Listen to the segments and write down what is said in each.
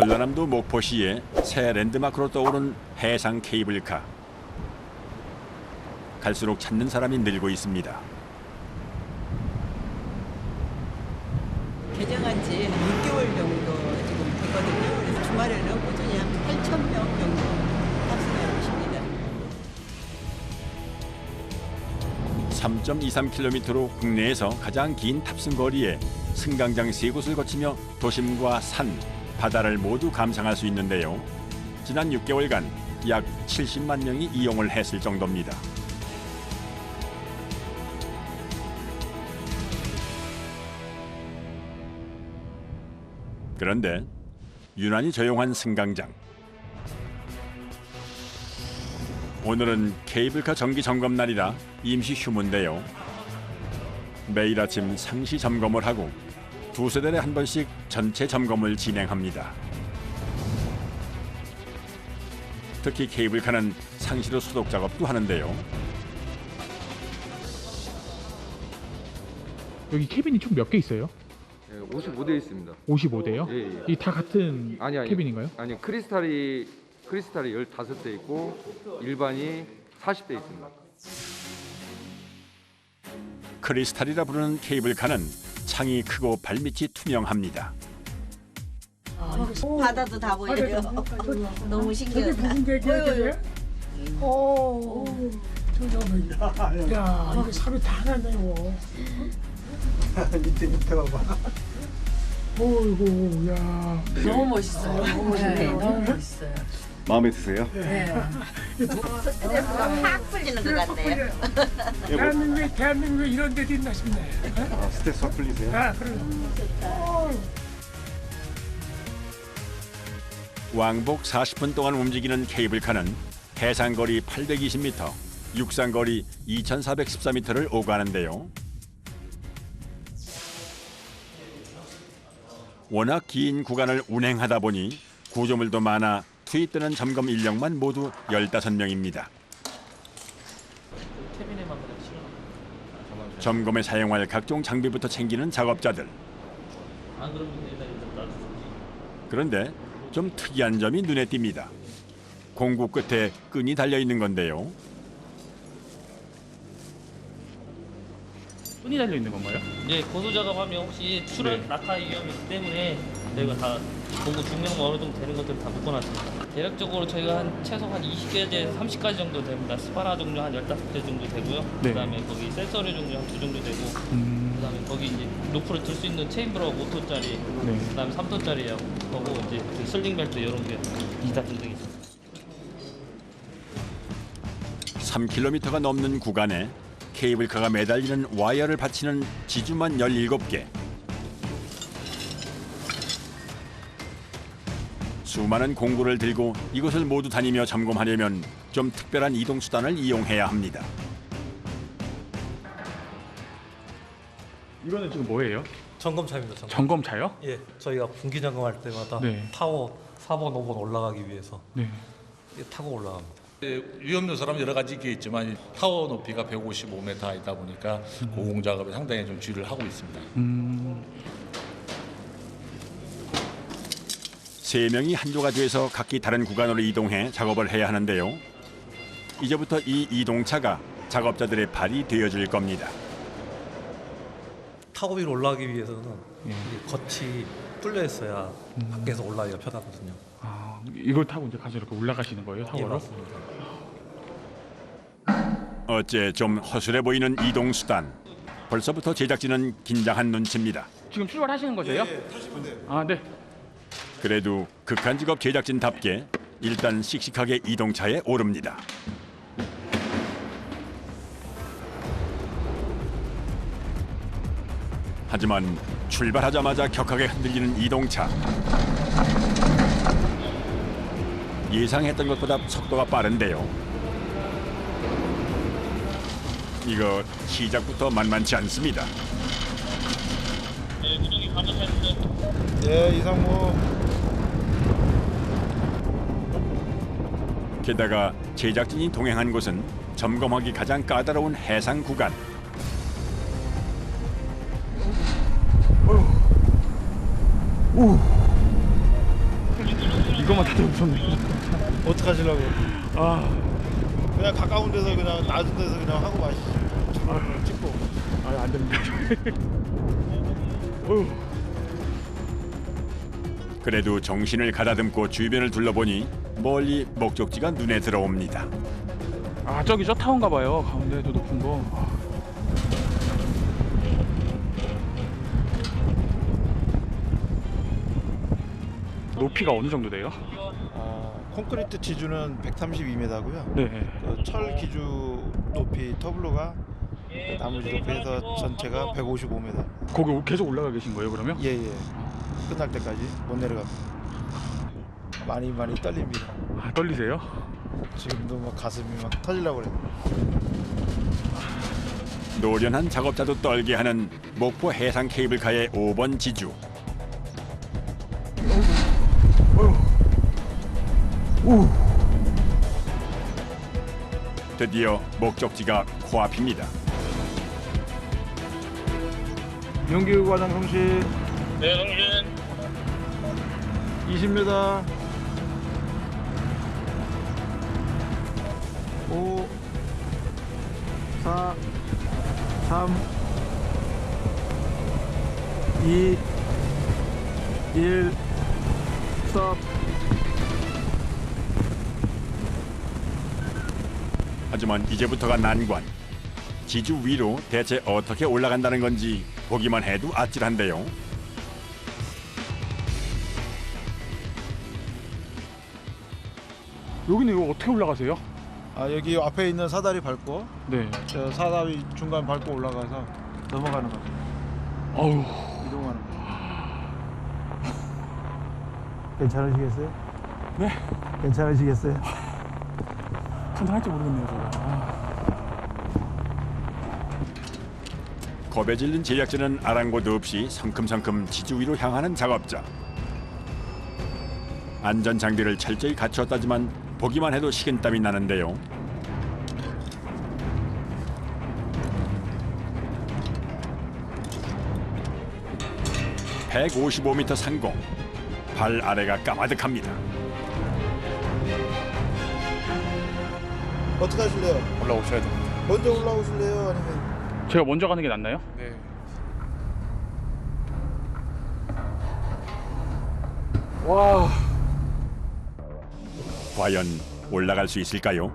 전라남도 목포시의 새 랜드마크로 떠오른 해상 케이블카. 갈수록 찾는 사람이 늘고 있습니다. 개장한 지 6개월 정도 지금 됐거든요. 그래서 주말에는 꾸준히 한 8,000명 정도 탑승하고 있습니다. 3.23km로 국내에서 가장 긴 탑승 거리에 승강장 3곳을 거치며 도심과 산, 바다를 모두 감상할 수 있는데요. 지난 6개월간 약 70만 명이 이용을 했을 정도입니다. 그런데 유난히 조용한 승강장. 오늘은 케이블카 정기 점검 날이라 임시 휴무인데요. 매일 아침 상시 점검을 하고 두세 달에 한 번씩 전체 점검을 진행합니다. 특히 케이블카는 상시로 소독 작업도 하는데요. 여기 캐빈이 총 몇 개 있어요? 55대 있습니다. 55대요? 예, 예. 이 다 같은 아니. 캐빈인가요? 아니, 크리스탈이 15대 있고 일반이 40대 있습니다. 크리스탈이라 부르는 케이블카는 창이 크고 발밑이 투명합니다. 바다도 다 보여요. 너무 신기하다. 잠깐만. 야, 이거 사료 다 나네요. 밑에 봐봐. 어이구, 야. 너무 멋있어요. 너무 멋있어요. 마음에 드세요? 확 풀리는 것 같네요. 대한민국에 이런 데도 있나 싶네. 아, 스트레스 확 풀리세요? 아, 그럼. 왕복 40분 동안 움직이는 케이블카는 해상거리 820m, 육상거리 2414m를 오가는데요. 워낙 긴 구간을 운행하다 보니 구조물도 많아 투입되는 점검 인력만 모두 15명입니다. 점검에 사용할 각종 장비부터 챙기는 작업자들. 그런데 좀 특이한 점이 눈에 띕니다. 공구 끝에 끈이 달려 있는 건데요. 끈이 달려 있는 건가요? 네, 고소 작업하면 혹시 출혈 네. 낙하 위험이기 때문에 저희가 다 보고 중량 어느 정도 되는 것들을 다 묶어놨습니다. 대략적으로 저희가 최소 한 20개에서 30가지 정도 됩니다. 스파나 종류 한 15대 정도 되고요. 네. 그다음에 거기 센서리 종류 한 2 정도 되고, 그다음에 거기 이제 로프를 들 수 있는 체인브럭 5톤짜리, 네. 그다음에 3톤짜리하고 거고 이제 그 슬링 벨트 이런 게 기타 등등이 있습니다. 3km가 넘는 구간에 케이블카가 매달리는 와이어를 받치는 지주만 17개. 수많은 공구를 들고 이곳을 모두 다니며 점검하려면 좀 특별한 이동 수단을 이용해야 합니다. 이거는 지금 뭐예요? 점검차입니다. 점검. 점검차요? 예, 저희가 분기 점검할 때마다 네. 타워 4번, 5번 올라가기 위해서 네. 타고 올라갑니다. 위험 요소라면 여러 가지 있겠지만 타워 높이가 155m이다 보니까 고공 작업에 상당히 좀 주의를 하고 있습니다. 3명이 한조가 돼서 각기 다른 구간으로 이동해 작업을 해야 하는데요. 이제부터 이 이동차가 작업자들의 발이 되어줄 겁니다. 타워 위로 올라가기 위해서는 이게 겉이 뚫려 있어야 밖에서 올라가기가 편하거든요. 아, 이걸 타고 이제 가서 이렇게 올라가시는 거예요, 예, 타워로? 맞습니다. 어째 좀 허술해 보이는 이동 수단. 벌써부터 제작진은 긴장한 눈치입니다. 지금 출발하시는 거세요? 타시면 돼요. 아, 네. 그래도 극한 직업 제작진답게 일단 씩씩하게 이동차에 오릅니다. 하지만 출발하자마자 격하게 흔들리는 이동차. 예상했던 것보다 속도가 빠른데요. 이거 시작부터 만만치 않습니다. 네, 구조기 감독했는데 예, 이상무. 게다가 제작진이 동행한 곳은 점검하기 가장 까다로운 해상 구간. 이거만 타도 무섭네. 어떡하시려고? 아, 그냥 가까운 데서 그냥 낮은 데서 그냥 하고 마시죠. 찍고. 안 됩니다. 어휴. 그래도 정신을 가다듬고 주변을 둘러보니 멀리 목적지가 눈에 들어옵니다. 아, 저기 저 타운가 봐요. 가운데도 높은 거. 높이가 어느 정도 돼요? 콘크리트 지주는 132m고요. 네. 철 기주 높이 터블로가 나머지 높이에서 전체가 155m. 거기 계속 올라가 계신 거예요, 그러면? 예예. 끝날 때까지 못 내려갑니다. 많이 떨립니다. 아, 떨리세요? 지금도 막 가슴이 막 터지려고 그래요. 노련한 작업자도 떨게 하는 목포 해상 케이블카의 5번 지주. 드디어 목적지가 코앞입니다. 용기 과장 성실. 네, 성신. 20m. 5 4 3 2 1 스톱. 하지만 이제부터가 난관. 지주 위로 대체 어떻게 올라간다는 건지 보기만 해도 아찔한데요. 여기는 이거 어떻게 올라가세요? 여기 앞에 있는 사다리 밟고 네. 저 사다리 중간 밟고 올라가서 넘어가는 거죠. 어우. 이동하는 거. 괜찮으시겠어요? 네. 괜찮으시겠어요? 감당할지 모르겠네요, 저거. 겁에 질린 제작진은 아랑곳 없이 성큼성큼 지주 위로 향하는 작업자. 안전 장비를 철저히 갖추었다지만 보기만 해도 식은땀이 나는데요. (155m) 상공. 발 아래가 까마득합니다. 어떻게 하실래요? 올라오셔야 됩니다. 먼저 올라오실래요? 아니면 제가 먼저 가는 게 낫나요? 네. 와. 과연 올라갈 수 있을까요?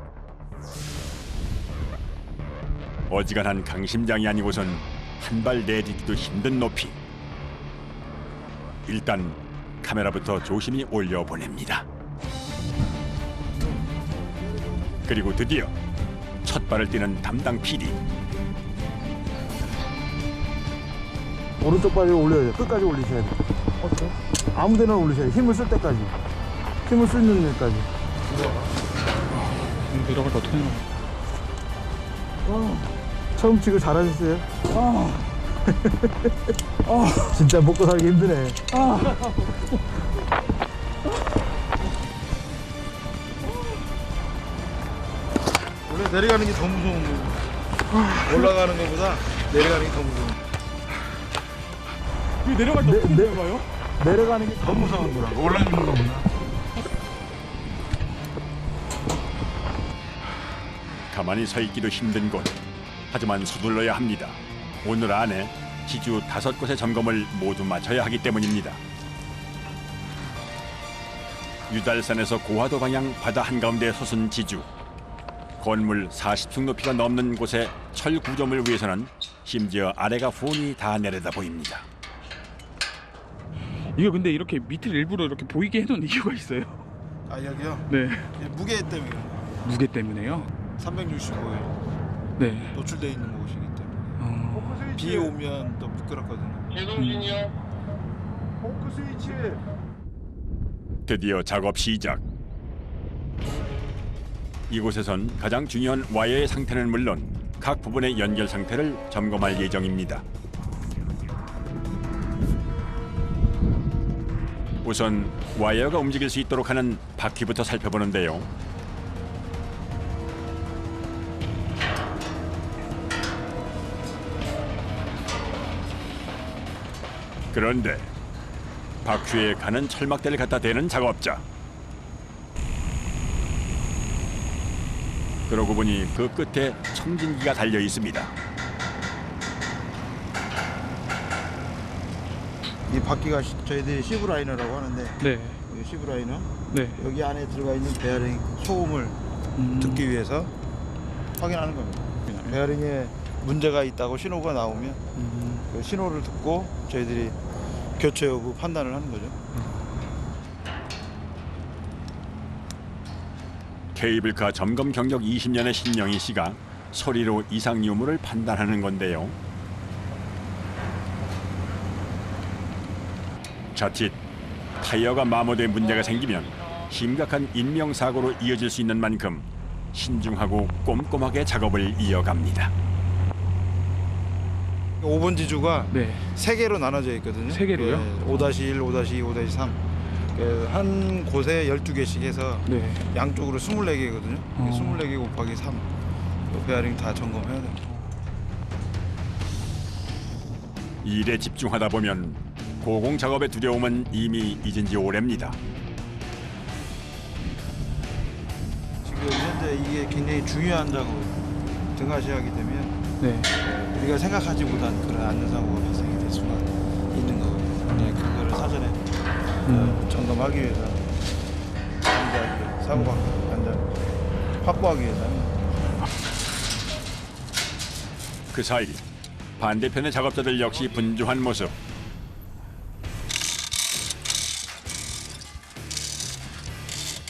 어지간한 강심장이 아니고선 한 발 내딛기도 힘든 높이. 일단 카메라부터 조심히 올려보냅니다. 그리고 드디어 첫 발을 떼는 담당 PD. 오른쪽 발을 올려야 돼요. 끝까지 올리셔야 돼요. 아무 데나 올리셔야 돼요. 힘을 쓸 때까지. 힘을 쓰는 데까지. 내려갈 때 어떻게 해요? 처음 치고 잘하셨어요? 진짜 먹고 살기 힘드네. 원래 내려가는 게 더 무서운 거예요. 올라가는 것보다 내려가는 게 더 무서운 거예요. 왜 내려갈 때 어떻게 내려가요? 내려가는 게 더 무서운 거라고. 올라가는 거보다. 가만히 서 있기도 힘든 곳. 하지만 서둘러야 합니다. 오늘 안에 지주 5곳의 점검을 모두 마쳐야 하기 때문입니다. 유달산에서 고화도 방향 바다 한가운데 솟은 지주. 건물 40층 높이가 넘는 곳의 철 구조물을 위해서는 심지어 아래가 훤히 다 내려다 보입니다. 이거 근데 이렇게 밑을 일부러 이렇게 보이게 해놓은 이유가 있어요? 여기요? 네. 무게 때문에. 무게 때문에요? 365일 네. 노출되어 있는 곳이기 때문에. 비 오면 또 미끄럽거든요. 포크 스위치. 드디어 작업 시작. 이곳에선 가장 중요한 와이어의 상태는 물론 각 부분의 연결 상태를 점검할 예정입니다. 우선 와이어가 움직일 수 있도록 하는 바퀴부터 살펴보는데요. 그런데 바퀴에 가는 철막대를 갖다 대는 작업자. 그러고 보니 그 끝에 청진기가 달려 있습니다. 이 바퀴가 저희들이 시브라이너라고 하는데 네. 이 시브라이너 네. 여기 안에 들어가 있는 베어링 소음을 듣기 위해서 확인하는 겁니다. 베어링에 문제가 있다고 신호가 나오면 그 신호를 듣고 저희들이 교체 여부 판단을 하는 거죠. 케이블카 점검 경력 20년의 신영희 씨가 소리로 이상 유무를 판단하는 건데요. 자칫 타이어가 마모된 문제가 생기면 심각한 인명사고로 이어질 수 있는 만큼 신중하고 꼼꼼하게 작업을 이어갑니다. 5번 지주가 네. 3개로 나눠져 있거든요. 3개로요? 5-1, 5-2, 5-3. 한 곳에 12개씩 해서 네. 양쪽으로 24개거든요. 어. 24개 곱하기 3. 베어링 다 점검해야 돼요. 일에 집중하다 보면 고공 작업의 두려움은 이미 잊은 지 오래입니다. 지금 현재 이게 굉장히 중요한 작업 등하시하게 되면 네. 우리가 생각하지 못한 그런 안전사고가 발생이 될 수가 있는 거거든요. 네, 그거를 사전에 점검하기 위해서 사고가 안전 확보하기 위해서 그 사이 반대편의 작업자들 역시 분주한 모습.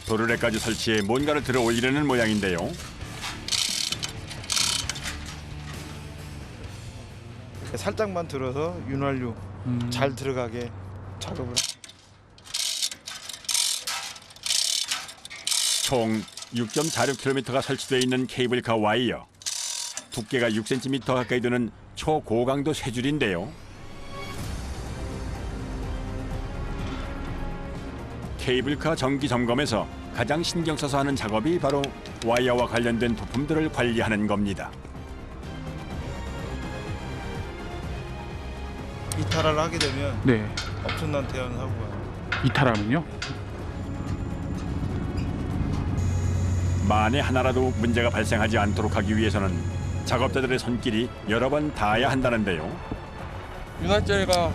도르래까지 설치해 뭔가를 들어 올리려는 모양인데요. 살짝만 들어서 윤활유 잘 들어가게 작업을. 총 6.46km가 설치되어 있는 케이블카 와이어. 두께가 6cm 가까이 되는 초고강도 쇠줄인데요. 케이블카 정기 점검에서 가장 신경 써서 하는 작업이 바로 와이어와 관련된 부품들을 관리하는 겁니다. 이탈을 하게 되면 네. 엄청난 대형 사고가. 이탈하면요? 만에 하나라도 문제가 발생하지 않도록 하기 위해서는 작업자들의 손길이 여러 번 닿아야 한다는데요. 윤활제가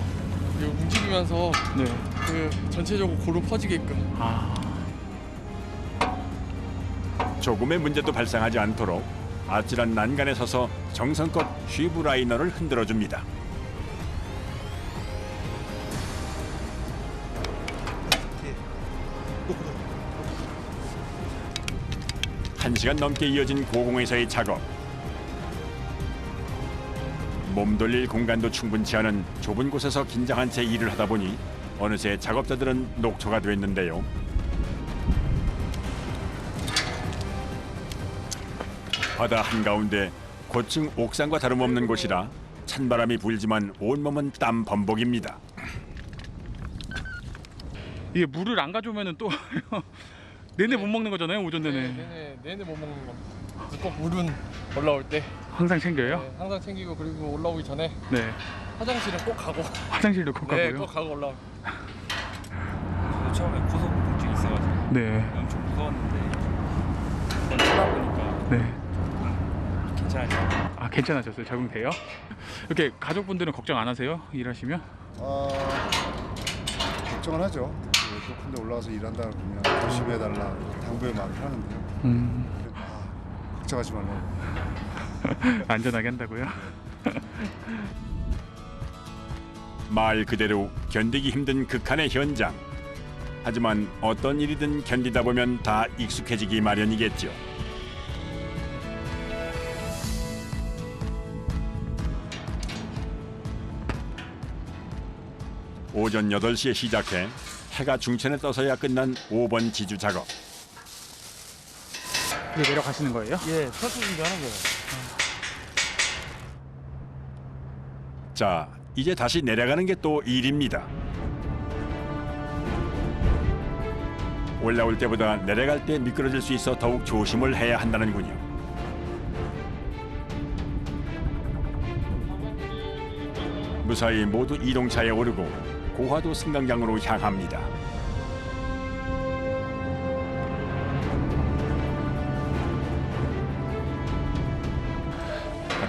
움직이면서 네. 그 전체적으로 고루 퍼지게끔. 아. 조금의 문제도 발생하지 않도록 아찔한 난간에 서서 정성껏 쉬브라이너를 흔들어줍니다. 1시간 넘게 이어진 고공에서의 작업. 몸 돌릴 공간도 충분치 않은 좁은 곳에서 긴장한 채 일을 하다 보니 어느새 작업자들은 녹초가 됐는데요. 바다 한가운데 고층 옥상과 다름없는 곳이라 찬바람이 불지만 온몸은 땀 범벅입니다. 이게 물을 안 가져오면은 또 내내 못 먹는 거잖아요, 오전 내내. 내내 못 먹는 겁니다. 꼭 물은 올라올 때 항상 챙겨요? 네, 항상 챙기고 그리고 올라오기 전에 네. 화장실은 꼭 가고. 화장실도 꼭 네, 가고요? 꼭 가고 올라오. 처음에 고소공증이 있어가지고 네. 엄청 무서웠는데 한번 쳐다보니까 네. 괜찮아요. 아, 괜찮아졌어요? 적응돼요? 이렇게 가족분들은 걱정 안 하세요? 일하시면? 걱정을 하죠. 높은 데 올라가서 일한다 그러면 열심히 해달라 당부의 말을 하는데요. 걱정하지 말라고. 안전하게 한다고요? 말 그대로 견디기 힘든 극한의 현장. 하지만 어떤 일이든 견디다 보면 다 익숙해지기 마련이겠죠. 오전 8시에 시작해 해가 중천에 떠서야 끝난 5번 지주 작업. 이제 내려가시는 거예요? 예, 철수 준비하는 거예요. 자, 이제 다시 내려가는 게 또 일입니다. 올라올 때보다 내려갈 때 미끄러질 수 있어 더욱 조심을 해야 한다는군요. 무사히 모두 이동차에 오르고 고화도 승강장으로 향합니다.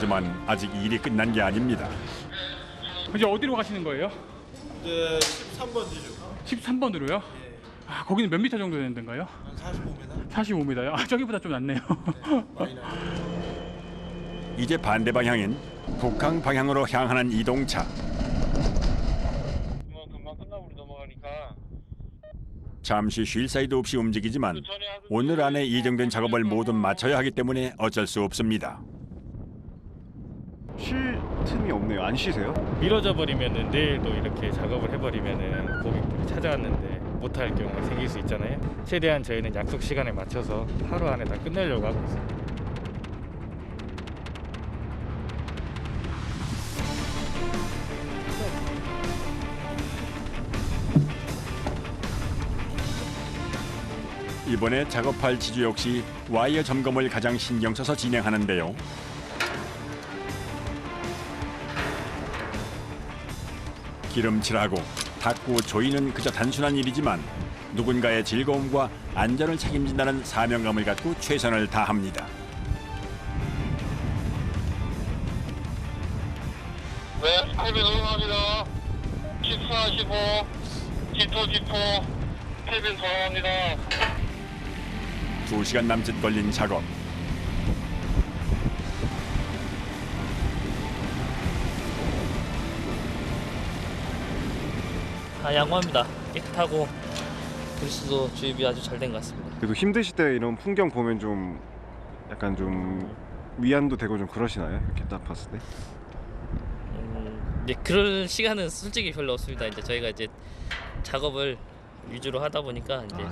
하지만 아직 일이 끝난 게 아닙니다. 이제 어디로 가시는 거예요? 이제 13번지죠. 13번으로요? 아, 거기는 몇 미터 정도 되는 데인가요? 45m. 45m요? 아, 저기보다 좀 낫네요. 이제 반대 방향인 북항 방향으로 향하는 이동차. 금방 끝나고 넘어가니까. 잠시 쉴 사이도 없이 움직이지만 오늘 안에 예정된 작업을 모두 마쳐야 하기 때문에 어쩔 수 없습니다. 쉴 틈이 없네요. 안 쉬세요? 미뤄져 버리면은 내일도 이렇게 작업을 해버리면은 고객들이 찾아왔는데 못할 경우가 생길 수 있잖아요. 최대한 저희는 약속 시간에 맞춰서 하루 안에 다 끝내려고 하고 있습니다. 이번에 작업할 지주 역시 와이어 점검을 가장 신경 써서 진행하는데요. 기름칠하고 닦고 조이는 그저 단순한 일이지만 누군가의 즐거움과 안전을 책임진다는 사명감을 갖고 최선을 다합니다. 네, 스텝이 넘어갑니다. 14, 15, G2, 스텝이 돌아갑니다. 2시간 남짓 걸린 작업. 양호합니다. 깨끗하고 글씨도 주입이 아주 잘 된 것 같습니다. 그래도 힘드실 때 이런 풍경 보면 좀 약간 좀 위안도 되고 좀 그러시나요? 이렇게 딱 봤을 때? 네, 그럴 시간은 솔직히 별로 없습니다. 이제 저희가 이제 작업을 위주로 하다 보니까 이제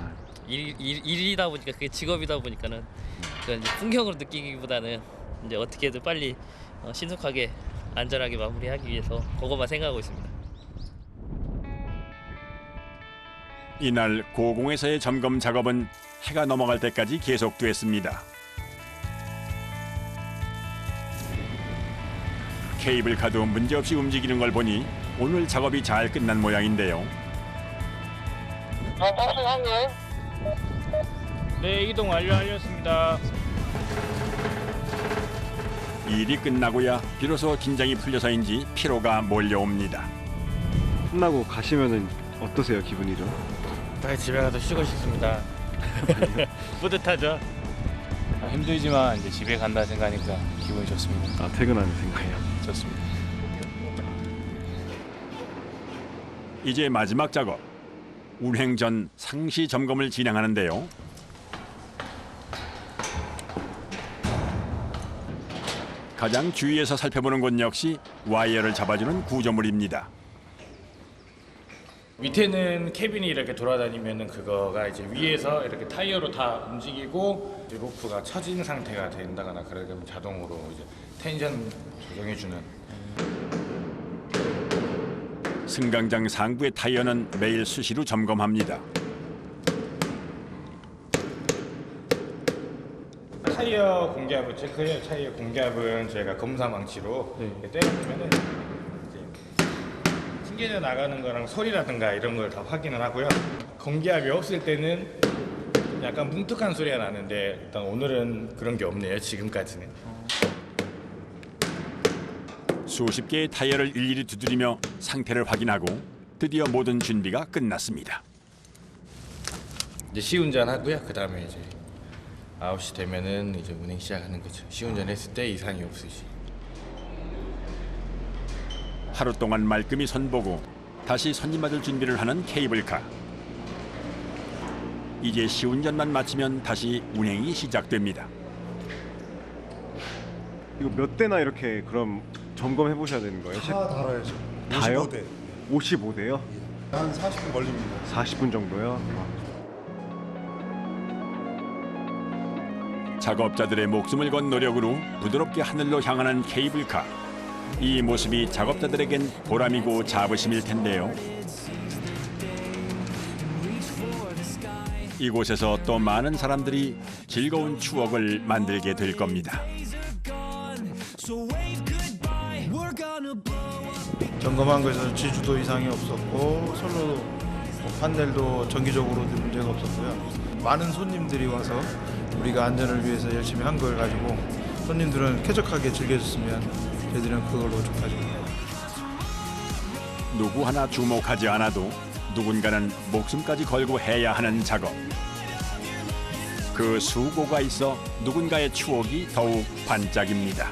일이다 보니까 그게 직업이다 보니까는 그건 이제 풍경으로 느끼기보다는 이제 어떻게든 빨리 신속하게 안전하게 마무리하기 위해서 그것만 생각하고 있습니다. 이날 고공에서의 점검 작업은 해가 넘어갈 때까지 계속됐습니다. 케이블카도 문제없이 움직이는 걸 보니 오늘 작업이 잘 끝난 모양인데요. 네, 이동 완료하였습니다. 일이 끝나고야 비로소 긴장이 풀려서인지 피로가 몰려옵니다. 끝나고 가시면은 어떠세요? 기분이 좀? 빨리 집에 가서 쉬고 싶습니다. 뿌듯하죠? 힘들지만 이제 집에 간다 생각하니까 기분이 좋습니다. 아, 퇴근하는 생각이요? 좋습니다. 이제 마지막 작업. 운행 전 상시 점검을 진행하는데요. 가장 주위에서 살펴보는 건 역시 와이어를 잡아주는 구조물입니다. 밑에는 캐빈이 이렇게 돌아다니면은 그거가 이제 위에서 이렇게 타이어로 다 움직이고 이제 로프가 처진 상태가 된다거나 그러면 자동으로 이제 텐션 조정해주는. 승강장 상부의 타이어는 매일 수시로 점검합니다. 타이어 공기압을 체크해요. 타이어 공기압은 저희가 검사 망치로 때려보면은 튕겨져 나가는 거랑 소리라든가 이런 걸 다 확인을 하고요. 공기압이 없을 때는 약간 뭉툭한 소리가 나는데 일단 오늘은 그런 게 없네요. 지금까지는. 수십 개의 타이어를 일일이 두드리며 상태를 확인하고 드디어 모든 준비가 끝났습니다. 이제 시운전 하고요. 그 다음에 이제 9시 되면은 이제 운행 시작하는 거죠. 시운전 했을 때 이상이 없으시. 하루 동안 말끔히 선보고 다시 손님 맞을 준비를 하는 케이블카. 이제 시운전만 마치면 다시 운행이 시작됩니다. 이거 몇 대나 이렇게 그럼 점검해 보셔야 되는 거예요? 다 달아야죠. 다요? 55대. 55대요? 한 40분 걸립니다. 40분 정도요? 작업자들의 목숨을 건 노력으로 부드럽게 하늘로 향하는 케이블카. 이 모습이 작업자들에겐 보람이고 자부심일 텐데요. 이곳에서 또 많은 사람들이 즐거운 추억을 만들게 될 겁니다. 점검한 거에서 지주도 이상이 없었고 선로 판넬도 정기적으로 문제가 없었고요. 많은 손님들이 와서 우리가 안전을 위해서 열심히 한 걸 가지고 손님들은 쾌적하게 즐겨줬으면 저희들은 그걸로 족하죠. 누구 하나 주목하지 않아도 누군가는 목숨까지 걸고 해야 하는 작업. 그 수고가 있어 누군가의 추억이 더욱 반짝입니다.